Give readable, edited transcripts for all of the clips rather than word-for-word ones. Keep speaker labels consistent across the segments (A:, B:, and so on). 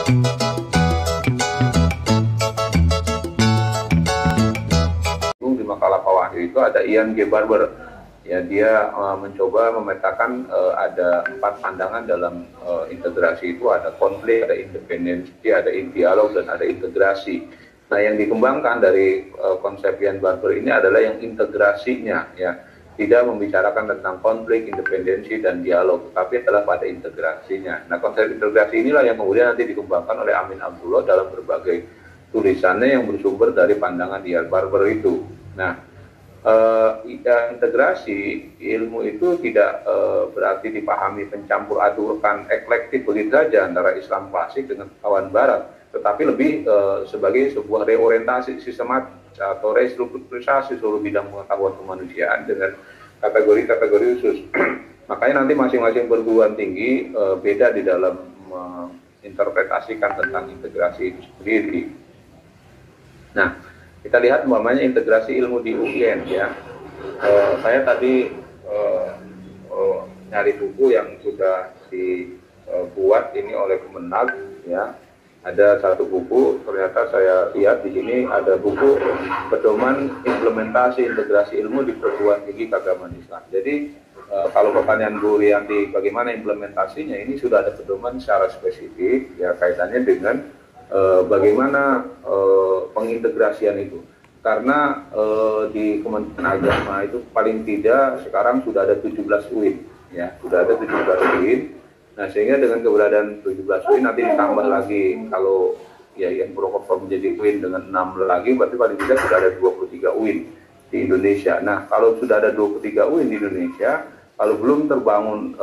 A: Di makalah Pak Wahyu itu ada Ian G. Barber. Ya, dia mencoba memetakan ada 4 pandangan dalam integrasi itu, ada konflik, ada independensi, ada dialog, dan ada integrasi. Nah, yang dikembangkan dari konsep Ian Barber ini adalah yang integrasinya, ya, tidak membicarakan tentang konflik, independensi, dan dialog, tapi adalah pada integrasinya. Nah, konsep integrasi inilah yang kemudian nanti dikembangkan oleh Amin Abdullah dalam berbagai tulisannya yang bersumber dari pandangan Ian Barber itu. Nah, integrasi ilmu itu tidak berarti dipahami pencampur adurkan eklektik begitu saja antara Islam klasik dengan kawan Barat, tetapi lebih sebagai sebuah reorientasi sistematis atau restrukturisasi seluruh bidang pengetahuan kemanusiaan dengan kategori-kategori khusus. Makanya nanti masing-masing perguruan tinggi beda di dalam menginterpretasikan tentang integrasi itu sendiri. Nah, kita lihat umpamanya integrasi ilmu di UIN, ya. Saya tadi nyari buku yang sudah dibuat ini oleh Kemenag, ya. Ada satu buku, ternyata saya lihat di sini ada buku pedoman implementasi integrasi ilmu di perguruan tinggi keagamaan Islam. Jadi kalau pertanyaan Bu Rianti bagaimana implementasinya, ini sudah ada pedoman secara spesifik, ya, kaitannya dengan bagaimana pengintegrasian itu, karena di Kementerian Agama itu paling tidak sekarang sudah ada 17 UIN, ya, sudah ada 17 UIN. Nah, sehingga dengan keberadaan 17 UIN nanti ditambah lagi kalau ya yang Purwokerto menjadi UIN dengan 6 lagi, berarti paling tidak sudah ada 23 UIN di Indonesia. Nah, kalau sudah ada 23 UIN di Indonesia, kalau belum terbangun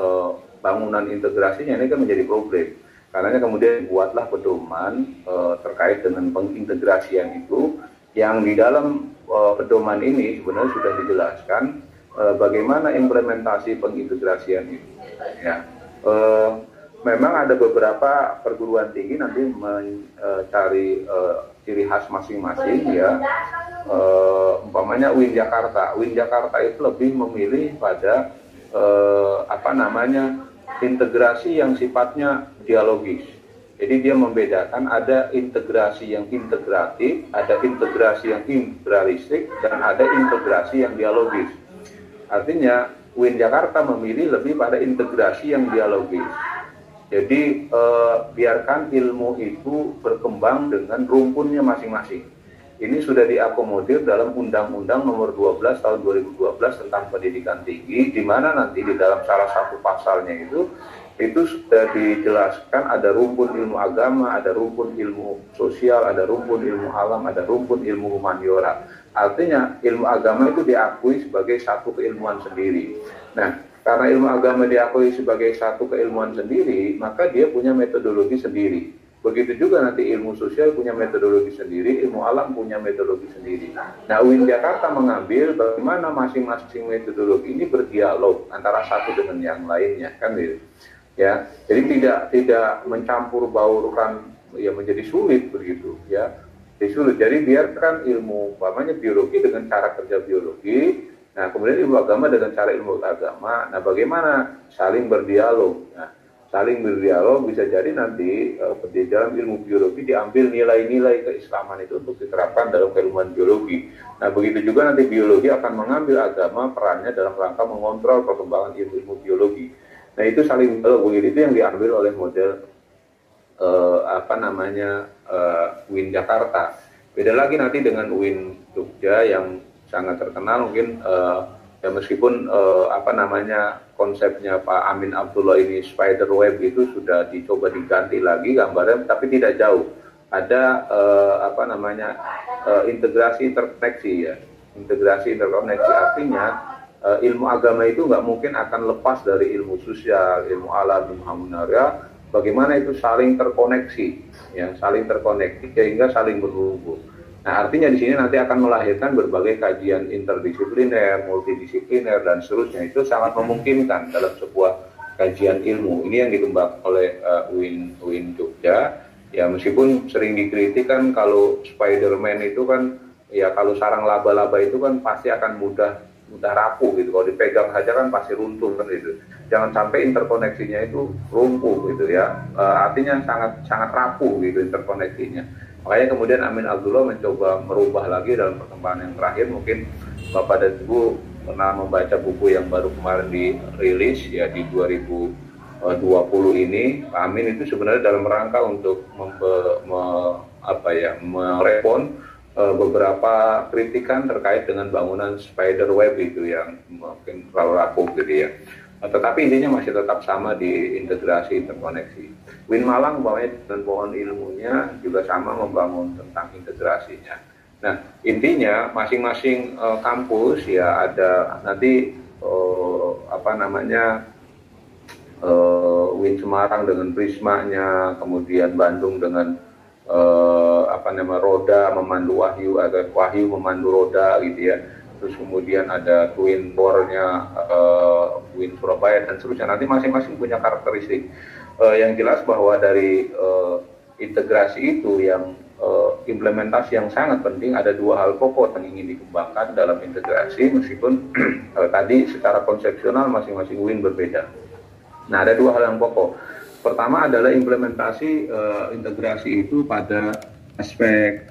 A: bangunan integrasinya, ini kan menjadi problem. Karena kemudian buatlah pedoman terkait dengan pengintegrasian itu, yang di dalam pedoman ini sebenarnya sudah dijelaskan bagaimana implementasi pengintegrasian itu. Ya, memang ada beberapa perguruan tinggi nanti mencari ciri khas masing-masing, ya. Umpamanya UIN Jakarta, UIN Jakarta itu lebih memilih pada integrasi yang sifatnya dialogis. Jadi dia membedakan ada integrasi yang integratif, ada integrasi yang integralistik, dan ada integrasi yang dialogis. Artinya UIN Jakarta memilih lebih pada integrasi yang dialogis. Jadi biarkan ilmu itu berkembang dengan rumpunnya masing-masing. Ini sudah diakomodir dalam Undang-Undang Nomor 12 Tahun 2012 tentang Pendidikan Tinggi, di mana nanti di dalam salah satu pasalnya itu sudah dijelaskan ada rumpun ilmu agama, ada rumpun ilmu sosial, ada rumpun ilmu alam, ada rumpun ilmu humaniora. Artinya ilmu agama itu diakui sebagai satu keilmuan sendiri. Nah, karena ilmu agama diakui sebagai satu keilmuan sendiri, maka dia punya metodologi sendiri. Begitu juga nanti ilmu sosial punya metodologi sendiri, ilmu alam punya metodologi sendiri. Nah, UIN Jakarta mengambil bagaimana masing-masing metodologi ini berdialog antara satu dengan yang lainnya, kan gitu. Ya, jadi tidak mencampur baurkan, ya, menjadi sulit begitu, ya. Jadi sulit. Jadi biarkan ilmu umpamanya biologi dengan cara kerja biologi, nah kemudian ilmu agama dengan cara ilmu agama. Nah, bagaimana saling berdialog? Nah, saling berdialog bisa jadi nanti di dalam ilmu biologi diambil nilai-nilai keislaman itu untuk diterapkan dalam keilmuan biologi. Nah, begitu juga nanti biologi akan mengambil agama perannya dalam rangka mengontrol perkembangan ilmu biologi. Nah, itu saling begitu, itu yang diambil oleh model UIN Jakarta. Beda lagi nanti dengan UIN Jogja yang sangat terkenal mungkin, ya meskipun konsepnya Pak Amin Abdullah ini spider web itu sudah dicoba diganti lagi gambarnya, tapi tidak jauh. Ada integrasi interkoneksi, ya. Integrasi interkoneksi artinya ilmu agama itu nggak mungkin akan lepas dari ilmu sosial, ilmu alam, ilmu humaniora. Bagaimana itu saling terkoneksi, ya, saling terkoneksi sehingga saling berhubung. Nah, artinya di sini nanti akan melahirkan berbagai kajian interdisipliner, multidisipliner, dan seterusnya. Itu sangat memungkinkan dalam sebuah kajian ilmu. Ini yang dikembangkan oleh UIN Jogja. Ya, meskipun sering dikritik kan kalau Spider-Man itu kan, ya, kalau sarang laba-laba itu kan pasti akan mudah rapuh gitu. Kalau dipegang saja kan pasti runtuh kan gitu. jangan sampai interkoneksinya itu lumpuh gitu ya. Artinya sangat rapuh gitu interkoneksinya. Makanya kemudian Amin Abdullah mencoba merubah lagi dalam perkembangan yang terakhir. Mungkin Bapak dan Ibu pernah membaca buku yang baru kemarin dirilis ya di 2020 ini. Pak Amin itu sebenarnya dalam rangka untuk merespon beberapa kritikan terkait dengan bangunan spider web itu yang mungkin terlalu rapuh gitu ya. Tetapi intinya masih tetap sama di integrasi interkoneksi. Win Malang umpamanya dengan pohon ilmunya juga sama membangun tentang integrasinya. Nah intinya masing-masing kampus ya ada nanti Win Semarang dengan Prismanya, kemudian Bandung dengan roda memandu Wahyu, atau Wahyu memandu roda gitu ya. Terus kemudian ada Twin Core-nya Win Surabaya dan seterusnya. Nanti masing-masing punya karakteristik. Yang jelas bahwa dari integrasi itu yang implementasi yang sangat penting, ada dua hal pokok yang ingin dikembangkan dalam integrasi, meskipun tadi secara konsepsional masing-masing Win berbeda. Nah ada dua hal yang pokok. Pertama adalah implementasi integrasi itu pada aspek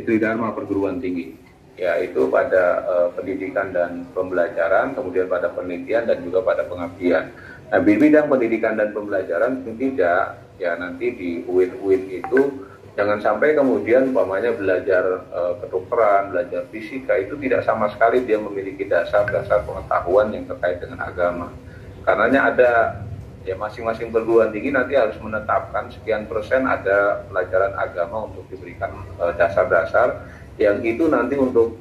A: tridharma perguruan tinggi, yaitu pada pendidikan dan pembelajaran, kemudian pada penelitian dan juga pada pengabdian. Nah di bidang pendidikan dan pembelajaran tidak, ya nanti di UIN itu jangan sampai kemudian umpamanya belajar kedokteran, belajar fisika itu tidak sama sekali dia memiliki dasar-dasar pengetahuan yang terkait dengan agama. Karenanya ada ya masing-masing perguruan tinggi nanti harus menetapkan sekian persen ada pelajaran agama untuk diberikan dasar-dasar yang itu nanti untuk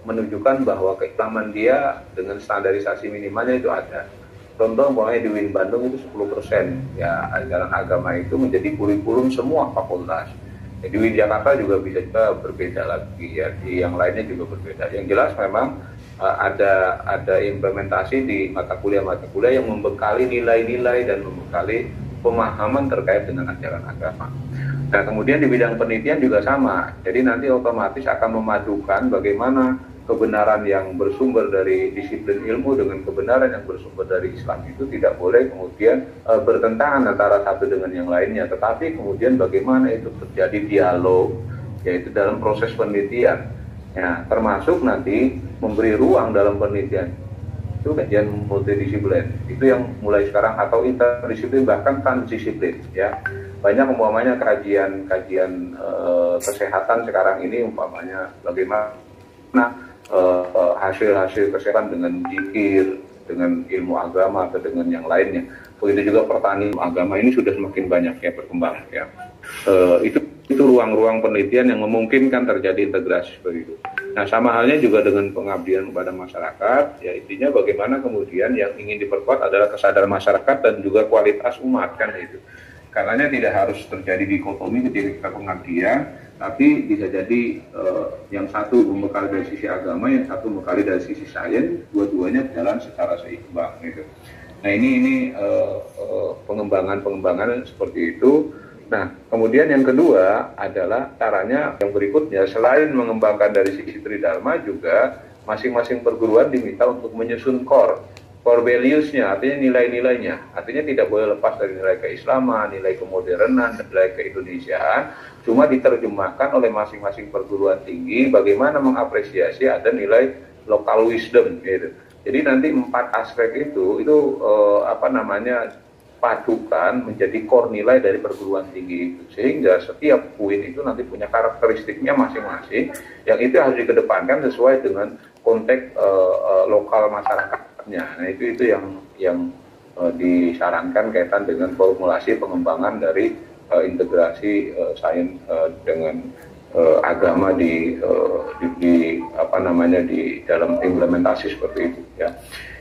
A: menunjukkan bahwa keislaman dia dengan standarisasi minimalnya itu ada. Contoh pokoknya di Win Bandung itu 10% ya ajaran agama itu menjadi kurikulum semua fakultas. Di Win Jakarta juga bisa juga berbeda lagi ya, di yang lainnya juga berbeda. Yang jelas memang ada implementasi di mata kuliah yang membekali nilai-nilai dan membekali pemahaman terkait dengan ajaran agama. Nah kemudian di bidang penelitian juga sama, jadi nanti otomatis akan memadukan bagaimana kebenaran yang bersumber dari disiplin ilmu dengan kebenaran yang bersumber dari Islam itu tidak boleh kemudian bertentangan antara satu dengan yang lainnya, tetapi kemudian bagaimana itu terjadi dialog, yaitu dalam proses penelitian. Ya, termasuk nanti memberi ruang dalam penelitian itu kajian multidisiplin itu yang mulai sekarang, atau interdisiplin bahkan transdisiplin ya. Banyak umpamanya kajian kesehatan sekarang ini umpamanya bagaimana hasil-hasil kesehatan dengan zikir, dengan ilmu agama atau dengan yang lainnya. Begitu juga pertanian agama ini sudah semakin banyak ya berkembang ya. Itu ruang-ruang penelitian yang memungkinkan terjadi integrasi seperti itu. Nah sama halnya juga dengan pengabdian kepada masyarakat, ya intinya bagaimana kemudian yang ingin diperkuat adalah kesadaran masyarakat dan juga kualitas umat kan itu. Karenanya tidak harus terjadi dikotomi ketika kita pengabdian, tapi bisa jadi yang satu membekali dari sisi agama, yang satu membekali dari sisi sains, dua-duanya jalan secara seimbang gitu. Nah ini pengembangan seperti itu. Nah, kemudian yang kedua adalah caranya yang berikutnya, selain mengembangkan dari sisi tridharma juga masing-masing perguruan diminta untuk menyusun core values-nya, artinya nilai-nilainya. Artinya tidak boleh lepas dari nilai keislaman, nilai kemodernan, nilai keindonesiaan, cuma diterjemahkan oleh masing-masing perguruan tinggi bagaimana mengapresiasi ada nilai local wisdom gitu. Jadi nanti 4 aspek itu padukan menjadi core nilai dari perguruan tinggi itu, sehingga setiap UIN itu nanti punya karakteristiknya masing-masing yang itu harus dikedepankan sesuai dengan konteks lokal masyarakatnya. Nah itu yang disarankan kaitan dengan formulasi pengembangan dari integrasi sains dengan agama di dalam implementasi seperti itu ya.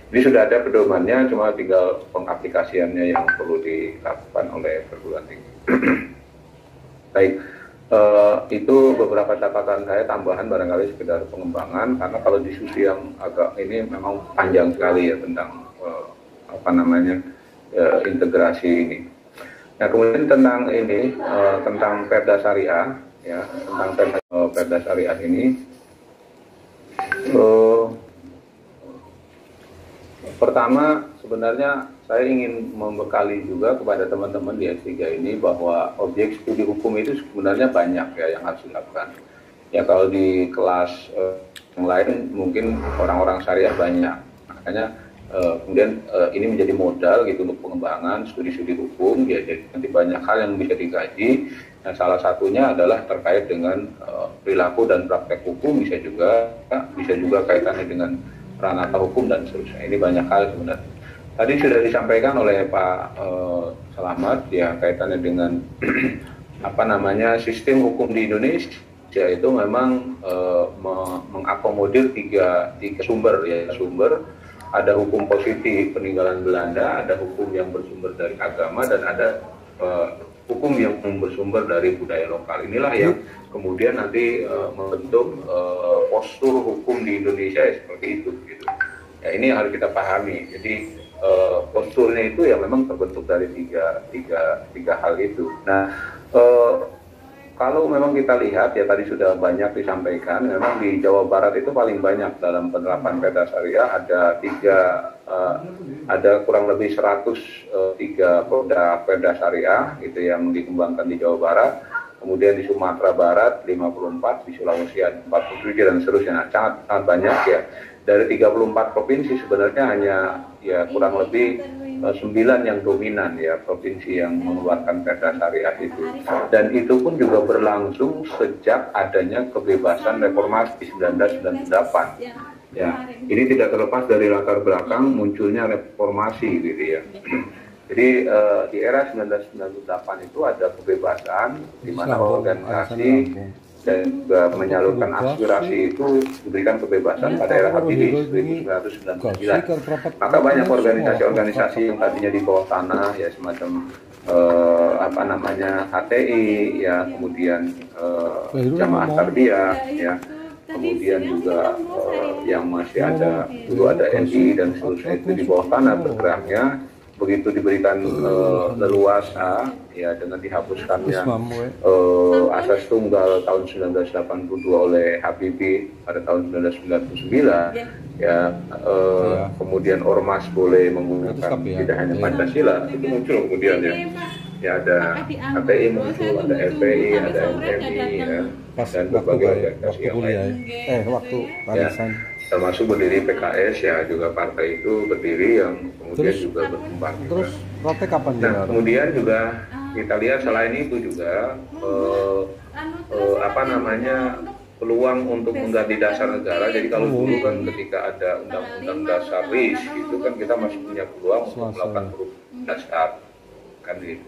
A: Ini sudah ada pedomannya, cuma tinggal pengaplikasiannya yang perlu dilakukan oleh perguruan tinggi. Baik, itu beberapa catatan saya tambahan barangkali sekedar pengembangan, karena kalau diskusi yang agak ini memang panjang sekali ya tentang integrasi ini. Nah kemudian tentang ini tentang Perda Syariah ya, tentang Perda Syariah ini. Pertama, sebenarnya saya ingin membekali juga kepada teman-teman di S3 ini bahwa objek studi hukum itu sebenarnya banyak ya yang harus dilakukan. Ya kalau di kelas yang lain mungkin orang-orang syariah banyak. Makanya kemudian ini menjadi modal gitu untuk pengembangan studi-studi hukum. Ya, jadi nanti banyak hal yang bisa dikaji. Nah, salah satunya adalah terkait dengan perilaku dan praktek hukum, bisa juga kaitannya dengan ranah hukum dan seterusnya. Ini banyak hal sebenarnya. Tadi sudah disampaikan oleh Pak Selamat ya kaitannya dengan apa namanya sistem hukum di Indonesia itu memang mengakomodir tiga sumber ya sumber. Ada hukum positif peninggalan Belanda, ada hukum yang bersumber dari agama, dan ada hukum yang bersumber dari budaya lokal. Inilah yang kemudian nanti membentuk postur hukum di Indonesia ya, seperti itu. Gitu. Ya, ini harus kita pahami. Jadi posturnya itu ya memang terbentuk dari tiga hal itu. Nah, kalau memang kita lihat ya tadi sudah banyak disampaikan, memang di Jawa Barat itu paling banyak dalam penerapan perda syariah ada kurang lebih 103 perda syariah gitu yang dikembangkan di Jawa Barat. Kemudian di Sumatera Barat 54, di Sulawesi 47 dan seterusnya. Nah, sangat banyak ya. Dari 34 provinsi sebenarnya hanya ya kurang lebih 9 yang dominan ya provinsi yang mengeluarkan perda syariah itu, dan itu pun juga berlangsung sejak adanya kebebasan reformasi 1998 ya. Ini tidak terlepas dari latar belakang munculnya reformasi gitu ya. Jadi di era 1998 itu ada kebebasan di mana organisasi dan juga menyalurkan aspirasi itu diberikan kebebasan pada era Habibie 1999. Maka banyak organisasi-organisasi yang tadinya di bawah tanah ya semacam apa namanya HTI ya, kemudian Jamaah Tarbiyah ya, kemudian juga yang masih ada dulu ada NI dan seterusnya itu di bawah tanah bergeraknya. Begitu diberikan leluasa ya dengan dihapuskannya asas tunggal tahun 1982 oleh Habibie pada tahun 1999 ya, kemudian ormas boleh menggunakan tidak hanya Pancasila, itu muncul kemudian ya ada HTI muncul, ada FPI, ada MMI ya, dan berbagai organisasi yang lain
B: waktu barisan
A: termasuk berdiri PKS ya, juga partai itu berdiri yang kemudian juga berkembang.
B: Terus protek kapan?
A: Nah, kemudian juga kita lihat selain itu juga apa namanya peluang untuk mengganti dasar negara. Jadi kalau dulu kan ketika ada undang-undang dasar RIS itu kan kita masih punya peluang untuk melakukan perubahan dasar kan gitu.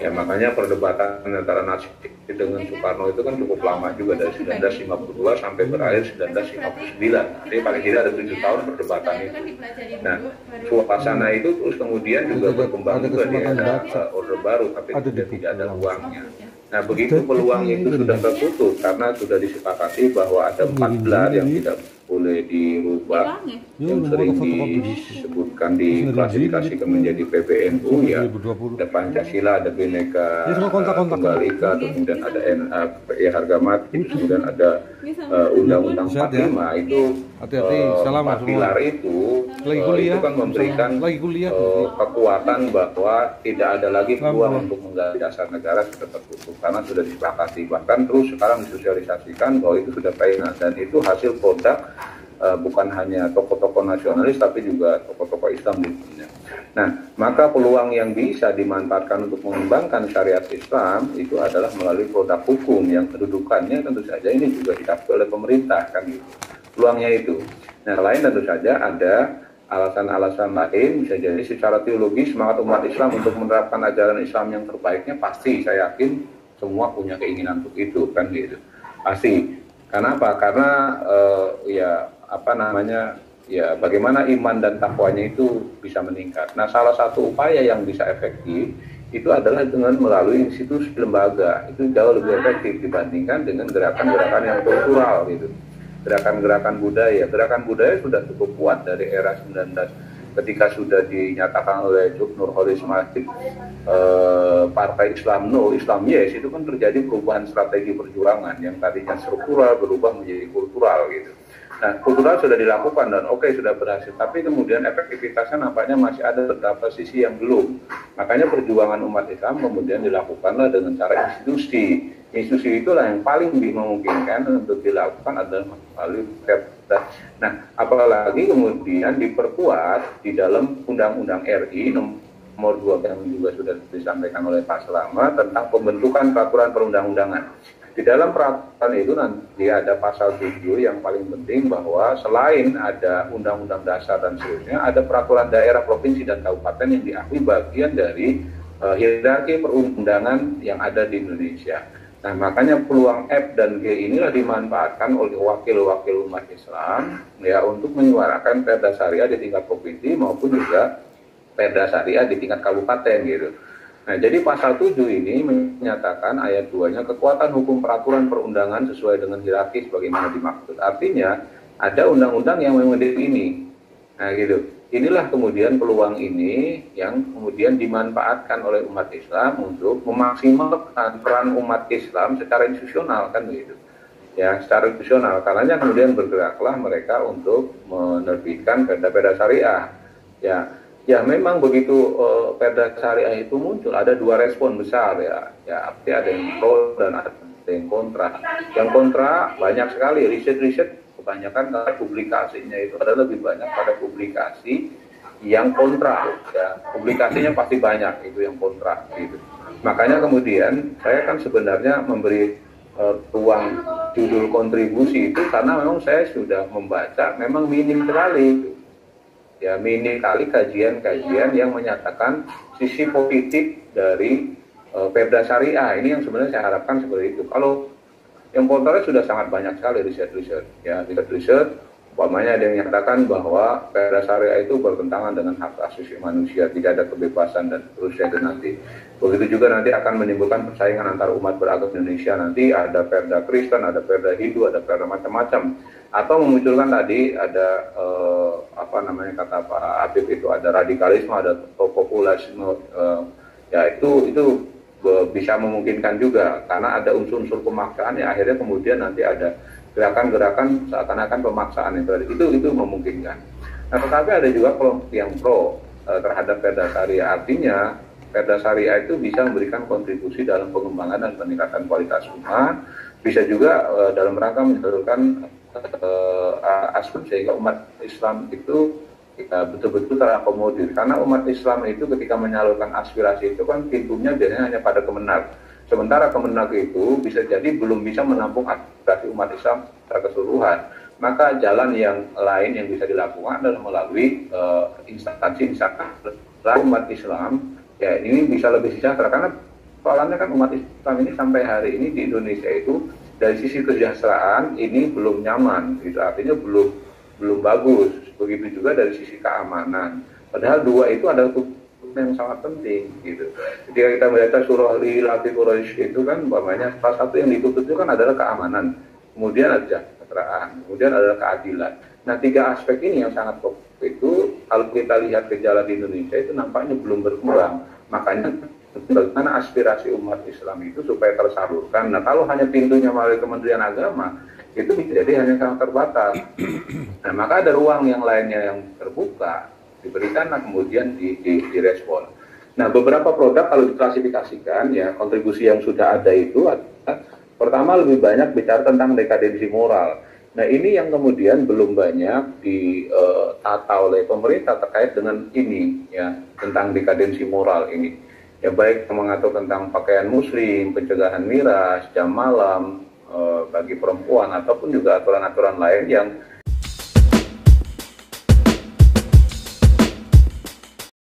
A: Ya makanya perdebatan antara Nasib dengan Soekarno itu kan cukup lama juga, dari 1952 sampai berakhir 1959. Jadi paling tidak ada 7 tahun perdebatan itu. Nah, suasana itu terus kemudian juga berkembang juga di era Orde Baru, tapi tidak ada ruangnya. Nah, begitu peluang itu sudah tertutup karena sudah disepakati bahwa ada 4 gelar yang tidak boleh dirubah, yang sering disebutkan diklasifikasikan menjadi PBNU ya, ada Pancasila, ada Bhinneka Tunggal Ika, kemudian ada NPI harga mati, kemudian ada Undang-Undang 45 itu 4 pilar itu kan memberikan kekuatan bahwa tidak ada lagi peluang untuk mengganti dasar negara, sudah tertutup karena sudah disepakati. Bahkan terus sekarang disosialisasikan bahwa itu sudah final, dan itu hasil produk bukan hanya tokoh-tokoh nasionalis tapi juga tokoh-tokoh Islam di dunia. Nah, maka peluang yang bisa dimanfaatkan untuk mengembangkan syariat Islam itu adalah melalui produk hukum yang kedudukannya tentu saja ini juga dikakui oleh pemerintah kan gitu. Peluangnya itu. Nah, selain tentu saja ada alasan-alasan lain, bisa jadi secara teologis semangat umat Islam untuk menerapkan ajaran Islam yang terbaiknya pasti saya yakin semua punya keinginan untuk itu kan gitu. Pasti. Karena apa? Karena ya apa namanya ya bagaimana iman dan takwanya itu bisa meningkat. Nah, salah satu upaya yang bisa efektif itu adalah dengan melalui institusi lembaga. Itu jauh lebih efektif dibandingkan dengan gerakan-gerakan yang kultural gitu. Gerakan-gerakan budaya sudah cukup kuat dari era 19 ketika sudah dinyatakan oleh Cuk Nurholis Masjid Partai Islam No, Islam Yes, itu kan terjadi perubahan strategi perjuangan yang tadinya struktural berubah menjadi kultural gitu. Nah, kultural sudah dilakukan dan oke, sudah berhasil, tapi kemudian efektivitasnya nampaknya masih ada beberapa sisi yang belum. Makanya perjuangan umat Islam kemudian dilakukanlah dengan cara institusi. Institusi itulah yang paling memungkinkan untuk dilakukan adalah melalui Perda. Nah, apalagi kemudian diperkuat di dalam Undang-Undang RI nomor 2 yang juga sudah disampaikan oleh Pak Slamet tentang pembentukan peraturan perundang-undangan. Di dalam peraturan itu nanti ada pasal 7 yang paling penting bahwa selain ada undang-undang dasar dan seterusnya, ada peraturan daerah, provinsi, dan kabupaten yang diakui bagian dari hierarki perundangan yang ada di Indonesia. Nah, makanya peluang F dan G inilah dimanfaatkan oleh wakil-wakil umat Islam ya untuk menyuarakan perda syariah di tingkat provinsi maupun juga perda syariah di tingkat kabupaten gitu. Nah, jadi pasal 7 ini menyatakan ayat 2-nya kekuatan hukum peraturan perundangan sesuai dengan hierarki sebagaimana dimaksud. Artinya ada undang-undang yang memendek ini. Nah, gitu. Inilah kemudian peluang ini yang kemudian dimanfaatkan oleh umat Islam untuk memaksimalkan peran umat Islam secara institusional kan begitu. Ya, secara institusional. Karenanya kemudian bergeraklah mereka untuk menerbitkan perda-perda syariah. Ya, memang begitu perda syariah itu muncul ada dua respon besar ya. Ya, artinya ada yang pro dan ada yang kontra. Yang kontra banyak sekali riset-riset kebanyakan karena publikasinya itu adalah lebih banyak pada publikasi yang kontra. Ya, publikasinya pasti banyak itu yang kontra gitu. Makanya kemudian saya kan sebenarnya memberi ruang judul kontribusi itu karena memang saya sudah membaca memang minim sekali. Ya, minim kali kajian-kajian yang menyatakan sisi positif dari perda syariah ini yang sebenarnya saya harapkan seperti itu. Kalau yang kontra sudah sangat banyak sekali riset-riset. Ya, riset-riset, umpamanya ada yang menyatakan bahwa perda syariah itu bertentangan dengan hak asasi manusia, tidak ada kebebasan dan seterusnya itu nanti. Begitu juga nanti akan menimbulkan persaingan antar umat beragama Indonesia. Nanti ada perda Kristen, ada perda Hindu, ada perda macam-macam. Atau memunculkan tadi ada kata Pak Habib itu ada radikalisme, ada populisme, ya itu bisa memungkinkan juga karena ada unsur-unsur pemaksaan ya akhirnya kemudian nanti ada gerakan-gerakan seakan-akan pemaksaan itu memungkinkan. Nah, tetapi ada juga kelompok yang pro terhadap perda syariah, artinya perda syariah itu bisa memberikan kontribusi dalam pengembangan dan peningkatan kualitas umat, bisa juga dalam rangka menyalurkan aspek sehingga umat Islam itu betul-betul terakomodir. Karena umat Islam itu ketika menyalurkan aspirasi itu kan pintunya biasanya hanya pada Kemenag. Sementara Kemenag itu bisa jadi belum bisa menampung aspirasi umat Islam secara keseluruhan. Maka jalan yang lain yang bisa dilakukan adalah melalui instansi misalkan umat Islam. Ya, ini bisa lebih sejahtera karena soalnya kan umat Islam ini sampai hari ini di Indonesia itu dari sisi kesejahteraan ini belum nyaman, itu artinya belum bagus. Begitu juga dari sisi keamanan. Padahal dua itu adalah yang sangat penting, gitu. Ketika kita melihat surah Lilafi Quraisy itu kan, umpamanya salah satu yang dituntut itu kan adalah keamanan, kemudian ada kesejahteraan, kemudian adalah keadilan. Nah, tiga aspek ini yang sangat pokok itu, kalau kita lihat gejala di Indonesia itu nampaknya belum berkurang. Makanya bagaimana aspirasi umat Islam itu supaya tersalurkan. Nah, kalau hanya pintunya melalui Kementerian Agama, itu bisa jadi hanya sangat terbatas. Nah, maka ada ruang yang lainnya yang terbuka, diberikan, nah kemudian direspon. Nah, beberapa produk kalau diklasifikasikan, ya kontribusi yang sudah ada itu adalah, pertama lebih banyak bicara tentang dekadensi moral. Nah, ini yang kemudian belum banyak ditata oleh pemerintah terkait dengan ini, ya, tentang dekadensi moral ini. Ya, baik mengatur tentang pakaian muslim, pencegahan miras, jam malam bagi perempuan, ataupun juga aturan-aturan lain yang